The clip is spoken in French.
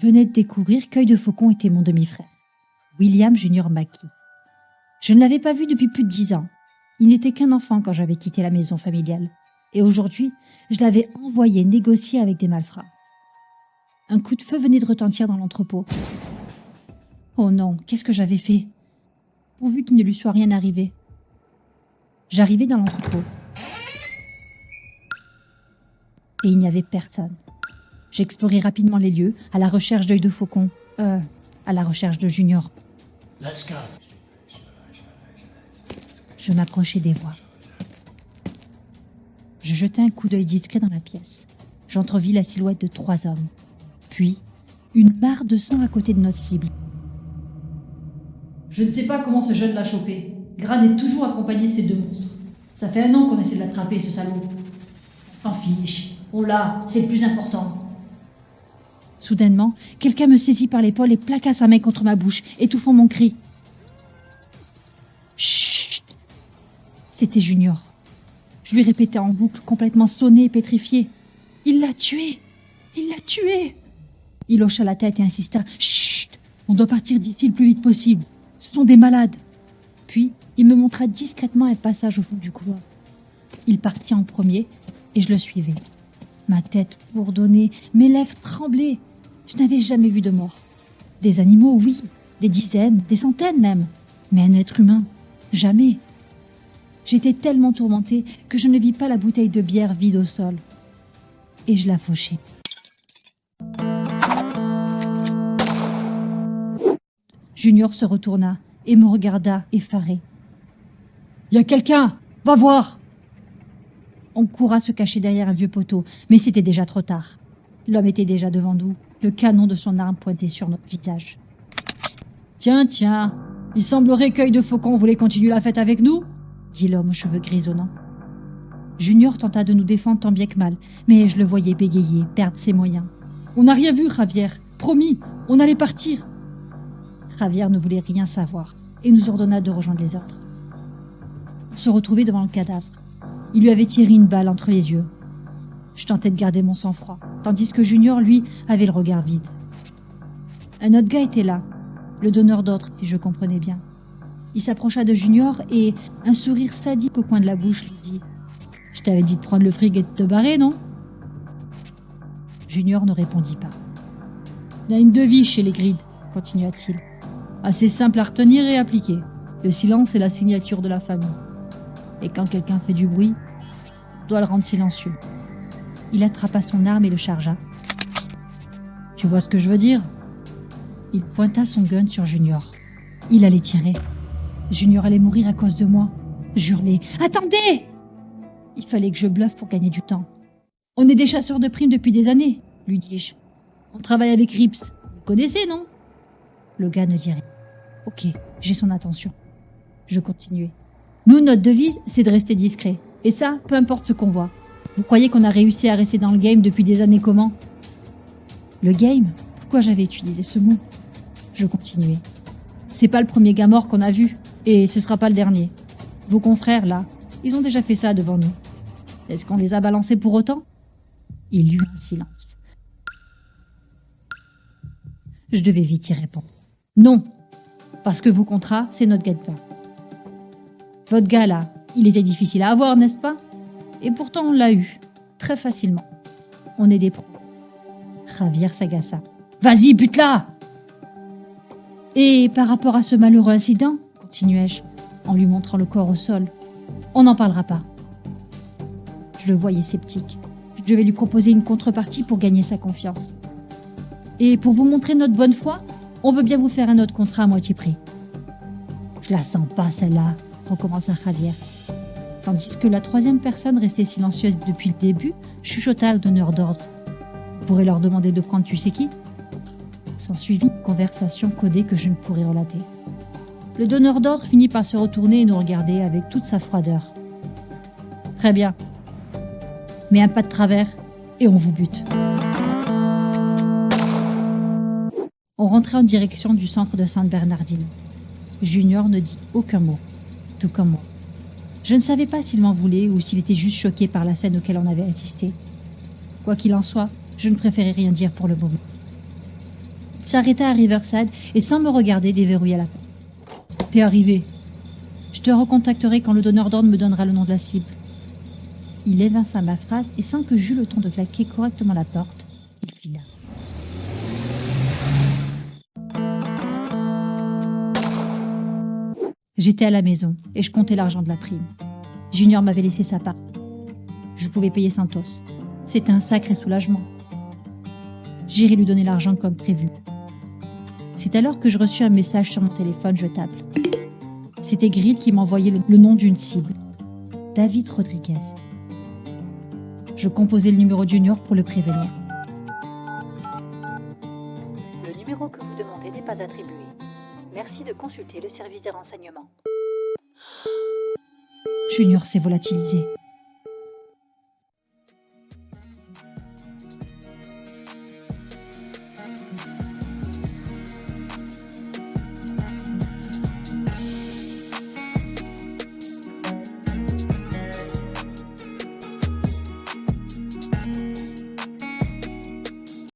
Je venais de découvrir qu'Œil de Faucon était mon demi-frère, William Junior Mackie. Je ne l'avais pas vu depuis plus de 10 ans. Il n'était qu'un enfant quand j'avais quitté la maison familiale. Et aujourd'hui, je l'avais envoyé négocier avec des malfrats. Un coup de feu venait de retentir dans l'entrepôt. Oh non, qu'est-ce que j'avais fait? Pourvu qu'il ne lui soit rien arrivé. J'arrivais dans l'entrepôt. Et il n'y avait personne. J'explorais rapidement les lieux, à la recherche d'Œil de Faucon. À la recherche de Junior. Let's go. Je m'approchai des voix. Je jetai un coup d'œil discret dans la pièce. J'entrevis la silhouette de 3 hommes. Puis, une mare de sang à côté de notre cible. Je ne sais pas comment ce jeune l'a chopé. Grad est toujours accompagné de ces 2 monstres. Ça fait 1 an qu'on essaie de l'attraper, ce salaud. On s'en fiche. On l'a, c'est le plus important. Soudainement, quelqu'un me saisit par l'épaule et plaqua sa main contre ma bouche, étouffant mon cri. Chut! C'était Junior. Je lui répétais en boucle, complètement sonné et pétrifié. Il l'a tué! Il l'a tué! Il hocha la tête et insista. Chut! On doit partir d'ici le plus vite possible. Ce sont des malades. Puis, il me montra discrètement un passage au fond du couloir. Il partit en premier et je le suivais. Ma tête bourdonnait, mes lèvres tremblaient. Je n'avais jamais vu de mort. Des animaux, oui, des dizaines, des centaines même. Mais un être humain, jamais. J'étais tellement tourmentée que je ne vis pas la bouteille de bière vide au sol. Et je la fauchai. Junior se retourna et me regarda effaré. « Y a quelqu'un! Va voir !» On courra se cacher derrière un vieux poteau, mais c'était déjà trop tard. L'homme était déjà devant nous, le canon de son arme pointé sur notre visage. « Tiens, il semblerait qu'Œil de Faucon voulait continuer la fête avec nous ?» dit l'homme aux cheveux grisonnants. Junior tenta de nous défendre tant bien que mal, mais je le voyais bégayer, perdre ses moyens. « On n'a rien vu, Javier. Promis, on allait partir. » Javier ne voulait rien savoir et nous ordonna de rejoindre les autres. On se retrouvait devant le cadavre. Il lui avait tiré une balle entre les yeux. Je tentais de garder mon sang-froid, tandis que Junior, lui, avait le regard vide. Un autre gars était là, le donneur d'ordre, si je comprenais bien. Il s'approcha de Junior et, un sourire sadique au coin de la bouche, lui dit « Je t'avais dit de prendre le fric et de te barrer, non ?» Junior ne répondit pas. « Il y a une devise chez les Grides, continua-t-il. Assez simple à retenir et appliquer. Le silence est la signature de la famille. Et quand quelqu'un fait du bruit, on doit le rendre silencieux. » Il attrapa son arme et le chargea. « Tu vois ce que je veux dire ?» Il pointa son gun sur Junior. Il allait tirer. Junior allait mourir à cause de moi. J'hurlais. « Attendez !» Il fallait que je bluffe pour gagner du temps. « On est des chasseurs de primes depuis des années, lui dis-je. On travaille avec Rips. Vous connaissez, non ?» Le gars ne dit rien. « Ok, j'ai son attention. » Je continuais. « Nous, notre devise, c'est de rester discret. Et ça, peu importe ce qu'on voit. Vous croyez qu'on a réussi à rester dans le game depuis des années comment ?» Le game ? Pourquoi j'avais utilisé ce mot ? Je continuais. « C'est pas le premier gars mort qu'on a vu. Et ce sera pas le dernier. Vos confrères, là, ils ont déjà fait ça devant nous. Est-ce qu'on les a balancés pour autant ?» Il y eut un silence. Je devais vite y répondre. « Non, parce que vos contrats, c'est notre gagne-pain. Votre gars, là, il était difficile à avoir, n'est-ce pas ? Et pourtant, on l'a eu, très facilement. On est des pros. » Javier s'agaça. « Vas-y, bute-la !» « Et par rapport à ce malheureux incident, continuai-je, en lui montrant le corps au sol, on n'en parlera pas. » Je le voyais sceptique. Je devais lui proposer une contrepartie pour gagner sa confiance. « Et pour vous montrer notre bonne foi, on veut bien vous faire un autre contrat à moitié prix. »« Je la sens pas, celle-là, » recommença Javier. Tandis que la 3e personne, restée silencieuse depuis le début, chuchota au donneur d'ordre. « Vous pourrez leur demander de prendre tu sais qui ?» S'ensuivit une conversation codée que je ne pourrais relater. Le donneur d'ordre finit par se retourner et nous regarder avec toute sa froideur. « Très bien. Mais un pas de travers et on vous bute. » On rentrait en direction du centre de Sainte-Bernardine. Junior ne dit aucun mot, tout comme moi. Je ne savais pas s'il m'en voulait ou s'il était juste choqué par la scène auquel on avait assisté. Quoi qu'il en soit, je ne préférais rien dire pour le moment. s'arrêta à Riverside et sans me regarder déverrouilla la porte. « T'es arrivé. Je te recontacterai quand le donneur d'ordre me donnera le nom de la cible. » Il évinça ma phrase et sans que j'eus le temps de claquer correctement la porte, il fila. J'étais à la maison et je comptais l'argent de la prime. Junior m'avait laissé sa part. Je pouvais payer Santos. C'était un sacré soulagement. J'irai lui donner l'argent comme prévu. C'est alors que je reçus un message sur mon téléphone jetable. C'était Grid qui m'envoyait le nom d'une cible. David Rodriguez. Je composai le numéro de Junior pour le prévenir. Le numéro que vous demandez n'est pas attribué. Merci de consulter le service des renseignements. Junior s'est volatilisé.